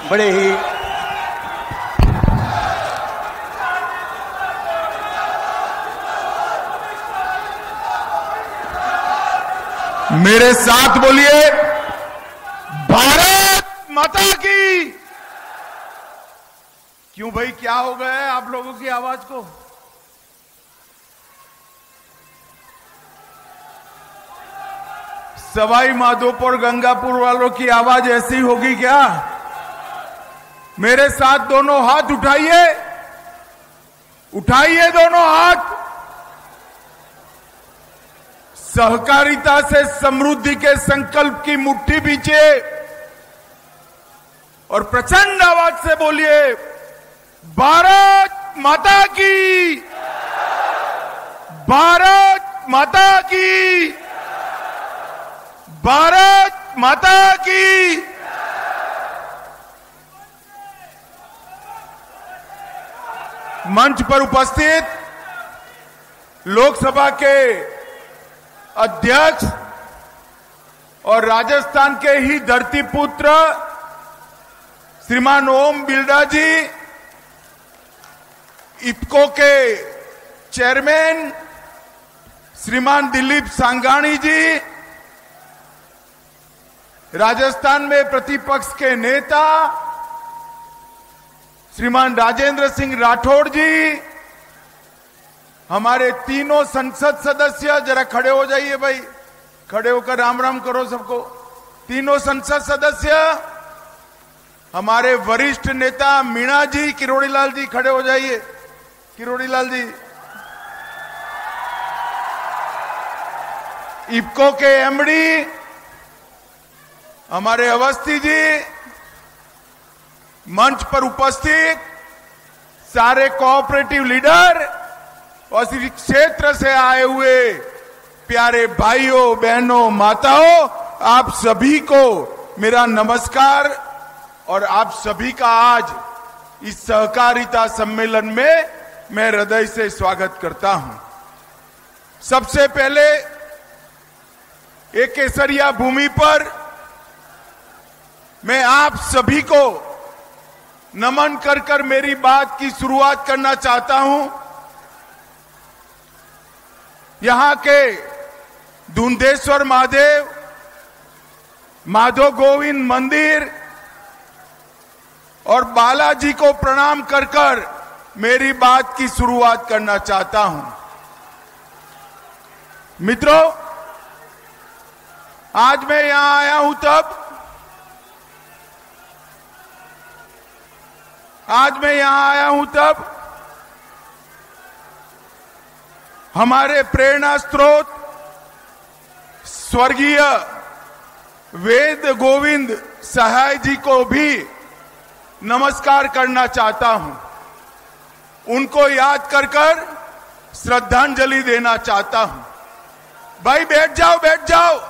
बड़े ही मेरे साथ बोलिए, भारत माता की। क्यों भाई, क्या हो गया है आप लोगों की आवाज को? सवाई माधोपुर गंगापुर वालों की आवाज ऐसी होगी क्या? मेरे साथ दोनों हाथ उठाइए, उठाइए दोनों हाथ। सहकारिता से समृद्धि के संकल्प की मुट्ठी बींचिए और प्रचंड आवाज से बोलिए, भारत माता की, भारत माता की, भारत माता की। मंच पर उपस्थित लोकसभा के अध्यक्ष और राजस्थान के ही धरतीपुत्र श्रीमान ओम बिरला जी, इफ्को के चेयरमैन श्रीमान दिलीप सांघानी जी, राजस्थान में प्रतिपक्ष के नेता श्रीमान राजेंद्र सिंह राठौड़ जी, हमारे तीनों संसद सदस्य, जरा खड़े हो जाइए भाई, खड़े होकर राम राम करो सबको। तीनों संसद सदस्य, हमारे वरिष्ठ नेता मीणा जी, किरोड़ी लाल जी खड़े हो जाइए, किरोड़ी लाल जी। इफ्को के एमडी हमारे अवस्थी जी, मंच पर उपस्थित सारे कोऑपरेटिव लीडर और इस क्षेत्र से आए हुए प्यारे भाइयों बहनों माताओं, आप सभी को मेरा नमस्कार और आप सभी का आज इस सहकारिता सम्मेलन में मैं हृदय से स्वागत करता हूं। सबसे पहले एक केसरिया भूमि पर मैं आप सभी को नमन कर कर मेरी बात की शुरुआत करना चाहता हूं। यहां के धुंधेश्वर महादेव, माधव गोविंद मंदिर और बालाजी को प्रणाम कर कर मेरी बात की शुरुआत करना चाहता हूं। मित्रों, आज मैं यहां आया हूं तब हमारे प्रेरणा स्रोत स्वर्गीय वेद गोविंद सहाय जी को भी नमस्कार करना चाहता हूं। उनको याद कर कर श्रद्धांजलि देना चाहता हूं। भाई बैठ जाओ, बैठ जाओ,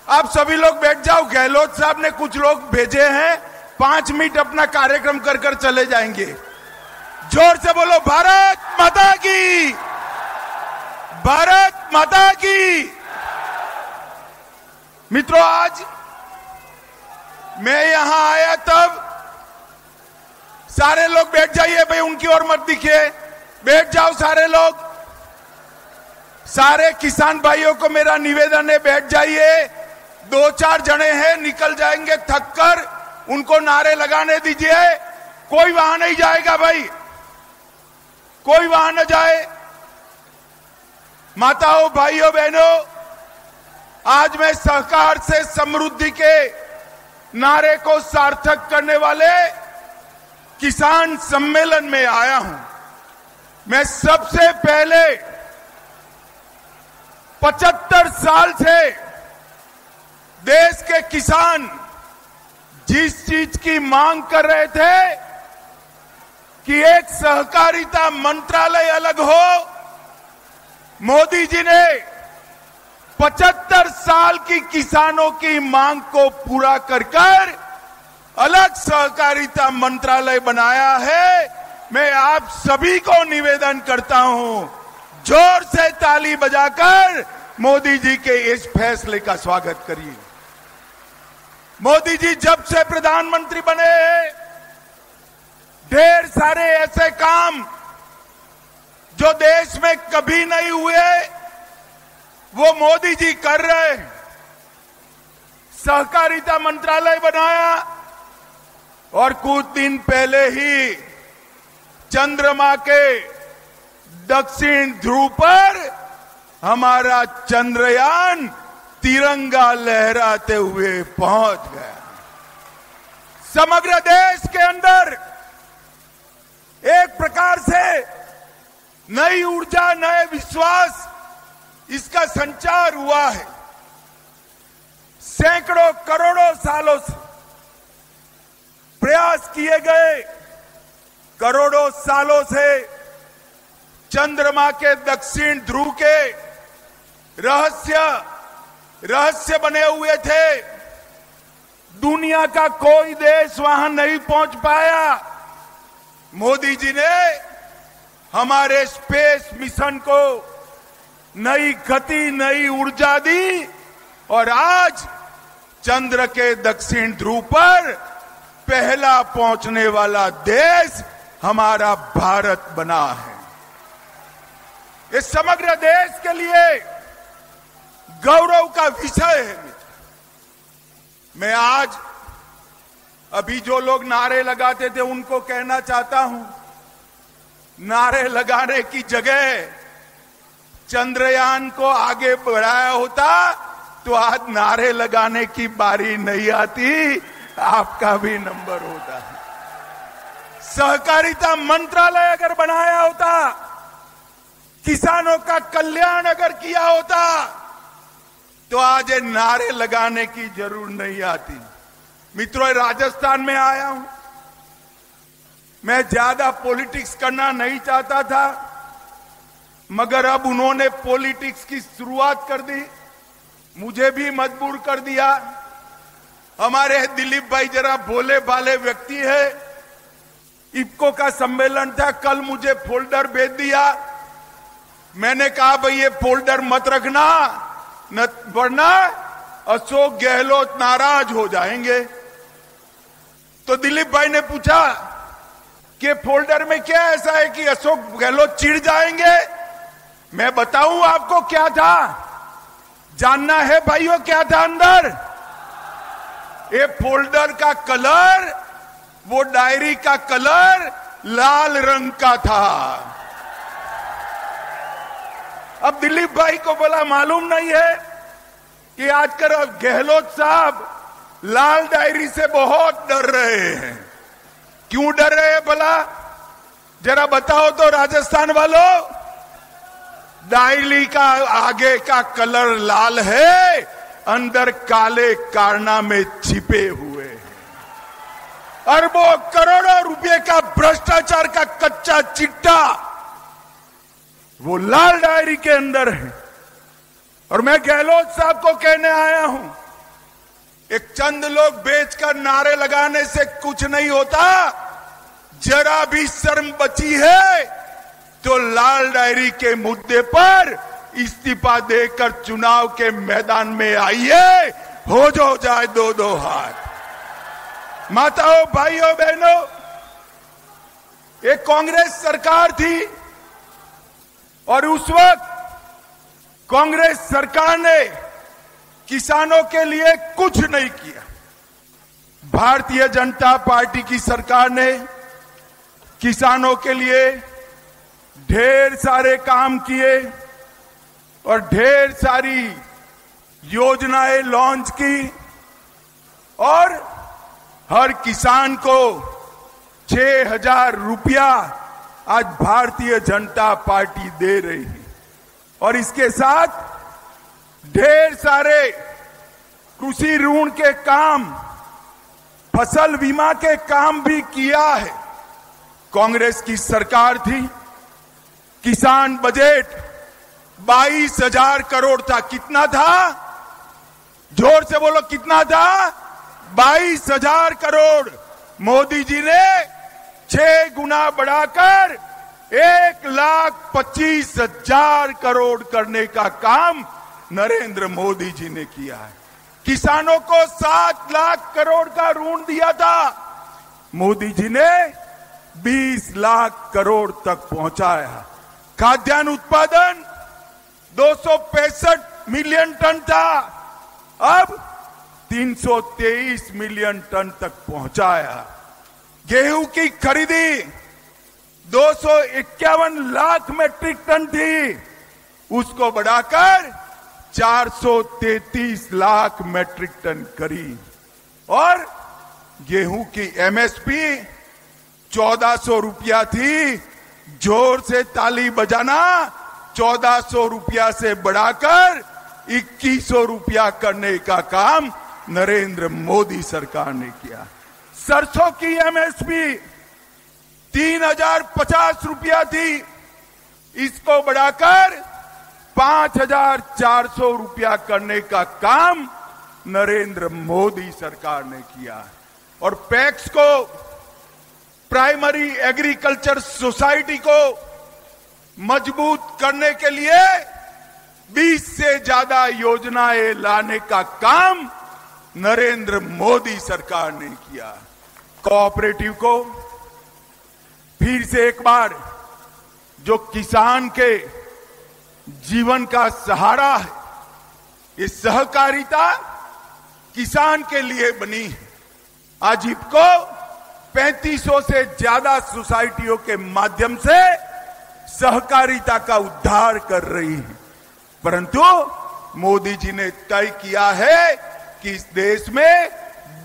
आप सभी लोग बैठ जाओ। गहलोत साहब ने कुछ लोग भेजे हैं, 5 मिनट अपना कार्यक्रम कर कर चले जाएंगे। जोर से बोलो, भारत माता की, भारत माता की। मित्रों, आज मैं यहां आया तब सारे लोग बैठ जाइए भाई, उनकी ओर मत दिखिए, बैठ जाओ सारे लोग। सारे किसान भाइयों को मेरा निवेदन है, बैठ जाइए। 2-4 जने हैं, निकल जाएंगे थक कर, उनको नारे लगाने दीजिए। कोई वहां नहीं जाएगा भाई, कोई वहां न जाए। माताओं, भाइयों, बहनों, आज मैं सहकार से समृद्धि के नारे को सार्थक करने वाले किसान सम्मेलन में आया हूं। मैं सबसे पहले 75 साल से देश के किसान जिस चीज की मांग कर रहे थे कि एक सहकारिता मंत्रालय अलग हो, मोदी जी ने 75 साल की किसानों की मांग को पूरा कर कर अलग सहकारिता मंत्रालय बनाया है। मैं आप सभी को निवेदन करता हूं, जोर से ताली बजाकर मोदी जी के इस फैसले का स्वागत करिए। मोदी जी जब से प्रधानमंत्री बने हैं, ढेर सारे ऐसे काम जो देश में कभी नहीं हुए वो मोदी जी कर रहे हैं। सहकारिता मंत्रालय बनाया और कुछ दिन पहले ही चंद्रमा के दक्षिण ध्रुव पर हमारा चंद्रयान तिरंगा लहराते हुए पहुंच गया। समग्र देश के अंदर एक प्रकार से नई ऊर्जा, नए विश्वास, इसका संचार हुआ है। सैकड़ों करोड़ों सालों से प्रयास किए गए, करोड़ों सालों से चंद्रमा के दक्षिण ध्रुव के रहस्य बने हुए थे। दुनिया का कोई देश वहां नहीं पहुंच पाया। मोदी जी ने हमारे स्पेस मिशन को नई गति, नई ऊर्जा दी और आज चंद्र के दक्षिण ध्रुव पर पहला पहुंचने वाला देश हमारा भारत बना है। ये समग्र देश के लिए गौरव का विषय है। मैं आज अभी जो लोग नारे लगाते थे उनको कहना चाहता हूं, नारे लगाने की जगह चंद्रयान को आगे बढ़ाया होता तो आज नारे लगाने की बारी नहीं आती, आपका भी नंबर होता है। सहकारिता मंत्रालय अगर बनाया होता, किसानों का कल्याण अगर किया होता तो आज ये नारे लगाने की जरूरत नहीं आती। मित्रों, राजस्थान में आया हूं। मैं ज्यादा पॉलिटिक्स करना नहीं चाहता था, मगर अब उन्होंने पॉलिटिक्स की शुरुआत कर दी, मुझे भी मजबूर कर दिया। हमारे दिलीप भाई जरा भोले भाले व्यक्ति है। इफ्को का सम्मेलन था, कल मुझे फोल्डर भेज दिया। मैंने कहा भाई ये फोल्डर मत रखना, वरना अशोक गहलोत नाराज हो जाएंगे। तो दिलीप भाई ने पूछा कि फोल्डर में क्या ऐसा है कि अशोक गहलोत चिढ़ जाएंगे। मैं बताऊं आपको क्या था, जानना है भाइयों क्या था अंदर? ये फोल्डर का कलर, वो डायरी का कलर लाल रंग का था। अब दिलीप भाई को बोला मालूम नहीं है कि आजकल गहलोत साहब लाल डायरी से बहुत डर रहे हैं। क्यों डर रहे हैं भला, जरा बताओ तो राजस्थान वालों। डायरी का आगे का कलर लाल है, अंदर काले कारनामे छिपे हुए हैं। अरबों करोड़ों रुपए का भ्रष्टाचार का कच्चा चिट्टा वो लाल डायरी के अंदर है। और मैं गहलोत साहब को कहने आया हूं, एक चंद लोग बेचकर नारे लगाने से कुछ नहीं होता। जरा भी शर्म बची है तो लाल डायरी के मुद्दे पर इस्तीफा देकर चुनाव के मैदान में आइए, हो जाए दो दो हाथ। माताओं, भाइयों, बहनों, एक कांग्रेस सरकार थी और उस वक्त कांग्रेस सरकार ने किसानों के लिए कुछ नहीं किया। भारतीय जनता पार्टी की सरकार ने किसानों के लिए ढेर सारे काम किए और ढेर सारी योजनाएं लॉन्च की और हर किसान को 6,000 रुपया आज भारतीय जनता पार्टी दे रही है। और इसके साथ ढेर सारे कृषि ऋण के काम, फसल बीमा के काम भी किया है। कांग्रेस की सरकार थी, किसान बजट 22,000 करोड़ था। कितना था? जोर से बोलो, कितना था? 22,000 करोड़। मोदी जी ने 6 गुना बढ़ाकर 1,25,000 करोड़ करने का काम नरेंद्र मोदी जी ने किया है। किसानों को 7 लाख करोड़ का ऋण दिया था। मोदी जी ने 20 लाख करोड़ तक पहुंचाया। खाद्यान्न उत्पादन 265 मिलियन टन था, अब 323 मिलियन टन तक पहुंचाया। गेहूं की खरीदी 251 लाख मेट्रिक टन थी, उसको बढ़ाकर 433 लाख मेट्रिक टन करी। और गेहूं की एमएसपी 1400 रुपया थी, जोर से ताली बजाना, 1400 रुपया से बढ़ाकर 2100 रुपया करने का काम नरेंद्र मोदी सरकार ने किया। सरसों की एमएसपी 3050 रुपया थी, इसको बढ़ाकर 5400 रुपया करने का काम नरेंद्र मोदी सरकार ने किया। और पैक्स को, प्राइमरी एग्रीकल्चर सोसाइटी को मजबूत करने के लिए 20 से ज्यादा योजनाएं लाने का काम नरेंद्र मोदी सरकार ने किया। कोऑपरेटिव को फिर से एक बार, जो किसान के जीवन का सहारा है, ये सहकारिता किसान के लिए बनी है। आज इफको 3500 से ज्यादा सोसाइटियों के माध्यम से सहकारिता का उद्धार कर रही है। परंतु मोदी जी ने तय किया है कि इस देश में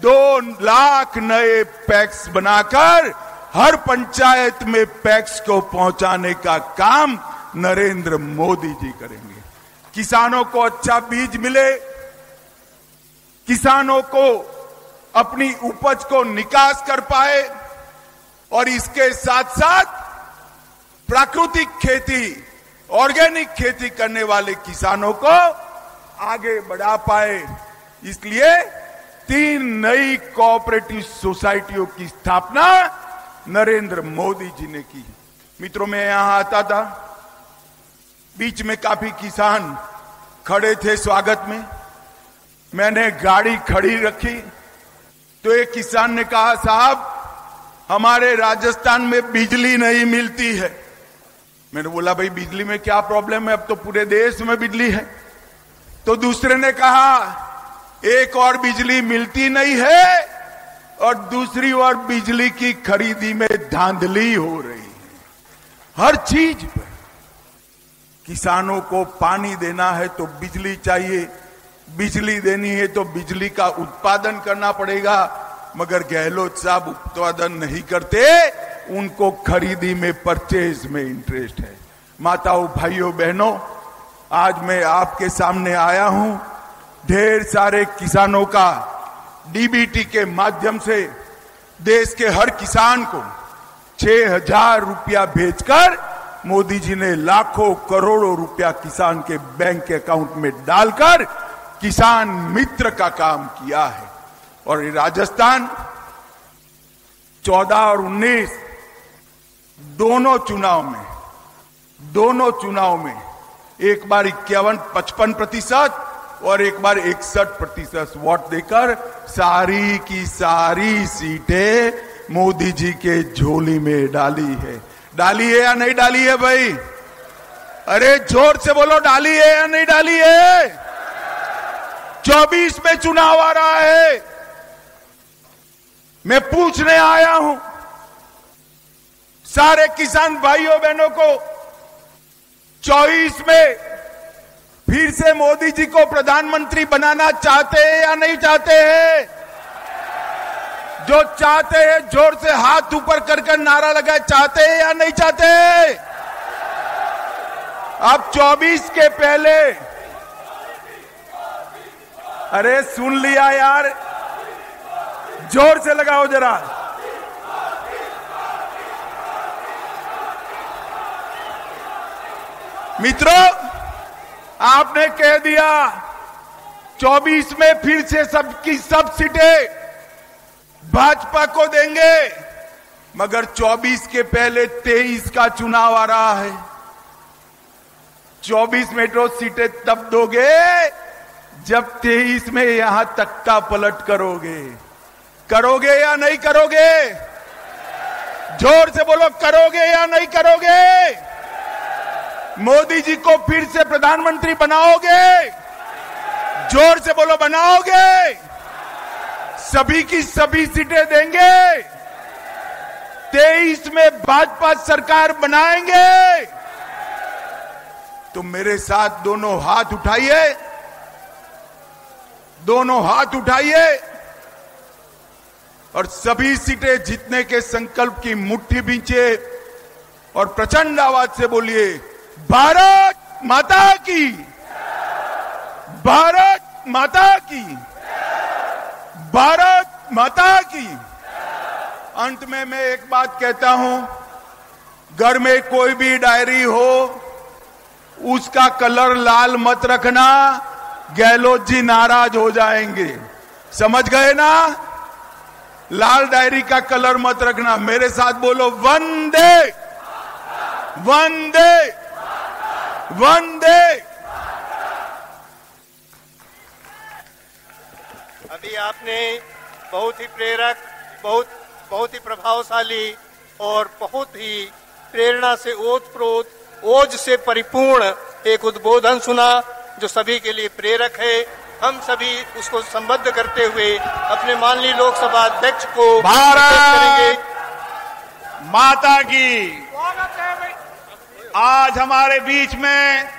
2 लाख नए पैक्स बनाकर हर पंचायत में पैक्स को पहुंचाने का काम नरेंद्र मोदी जी करेंगे। किसानों को अच्छा बीज मिले, किसानों को अपनी उपज को निकास कर पाए, और इसके साथ साथ प्राकृतिक खेती, ऑर्गेनिक खेती करने वाले किसानों को आगे बढ़ा पाए। इसलिए 3 नई कोऑपरेटिव सोसाइटियों की स्थापना नरेंद्र मोदी जी ने की। मित्रों, मैं यहां आता था, बीच में काफी किसान खड़े थे स्वागत में। मैंने गाड़ी खड़ी रखी तो एक किसान ने कहा, साहब हमारे राजस्थान में बिजली नहीं मिलती है। मैंने बोला, भाई बिजली में क्या प्रॉब्लम है, अब तो पूरे देश में बिजली है। तो दूसरे ने कहा, एक और बिजली मिलती नहीं है और दूसरी ओर बिजली की खरीदी में धांधली हो रही है। हर चीज पर किसानों को पानी देना है तो बिजली चाहिए, बिजली देनी है तो बिजली का उत्पादन करना पड़ेगा, मगर गहलोत साहब उत्पादन नहीं करते, उनको खरीदी में, परचेज में इंटरेस्ट है। माताओं, भाइयों, बहनों, आज मैं आपके सामने आया हूं ढेर सारे किसानों का डीबीटी के माध्यम से देश के हर किसान को 6000 रुपया भेजकर मोदी जी ने लाखों करोड़ों रुपया किसान के बैंक अकाउंट में डालकर किसान मित्र का काम किया है। और राजस्थान 14 और 19 दोनों चुनाव में एक बार 55-55% और एक बार 61% वोट देकर सारी की सारी सीटें मोदी जी के झोली में डाली है। डाली है या नहीं डाली है भाई? अरे जोर से बोलो, डाली है या नहीं डाली है? 24 में चुनाव आ रहा है। मैं पूछने आया हूं सारे किसान भाइयों बहनों को, 24 में फिर से मोदी जी को प्रधानमंत्री बनाना चाहते हैं या नहीं चाहते हैं? जो चाहते हैं जोर से हाथ ऊपर कर नारा लगाए, चाहते हैं या नहीं चाहते हैं? अब 24 के पहले, अरे सुन लिया यार, जोर से लगाओ जरा। मित्रों, आपने कह दिया 24 में फिर से सबकी सब सीटें भाजपा को देंगे, मगर 24 के पहले 23 का चुनाव आ रहा है। 24 मेट्रो सीटें तब दोगे जब 23 में यहां तख्ता पलट करोगे। करोगे या नहीं करोगे? जोर से बोलो, करोगे या नहीं करोगे? मोदी जी को फिर से प्रधानमंत्री बनाओगे? जोर से बोलो, बनाओगे? सभी की सभी सीटें देंगे? 23 में भाजपा सरकार बनाएंगे? तो मेरे साथ दोनों हाथ उठाइए, दोनों हाथ उठाइए और सभी सीटें जीतने के संकल्प की मुट्ठी बींचे और प्रचंड आवाज से बोलिए, भारत माता की, भारत माता की, भारत माता की। अंत में मैं एक बात कहता हूं, घर में कोई भी डायरी हो उसका कलर लाल मत रखना, गहलोत जी नाराज हो जाएंगे। समझ गए ना? लाल डायरी का कलर मत रखना। मेरे साथ बोलो, वंदे वंदे वंदे। अभी आपने बहुत ही प्रेरक, बहुत ही प्रभावशाली और बहुत ही प्रेरणा से ओतप्रोत, ओज से परिपूर्ण एक उद्बोधन सुना जो सभी के लिए प्रेरक है। हम सभी उसको संबद्ध करते हुए अपने माननीय लोकसभा अध्यक्ष को भारत माता की। आज हमारे बीच में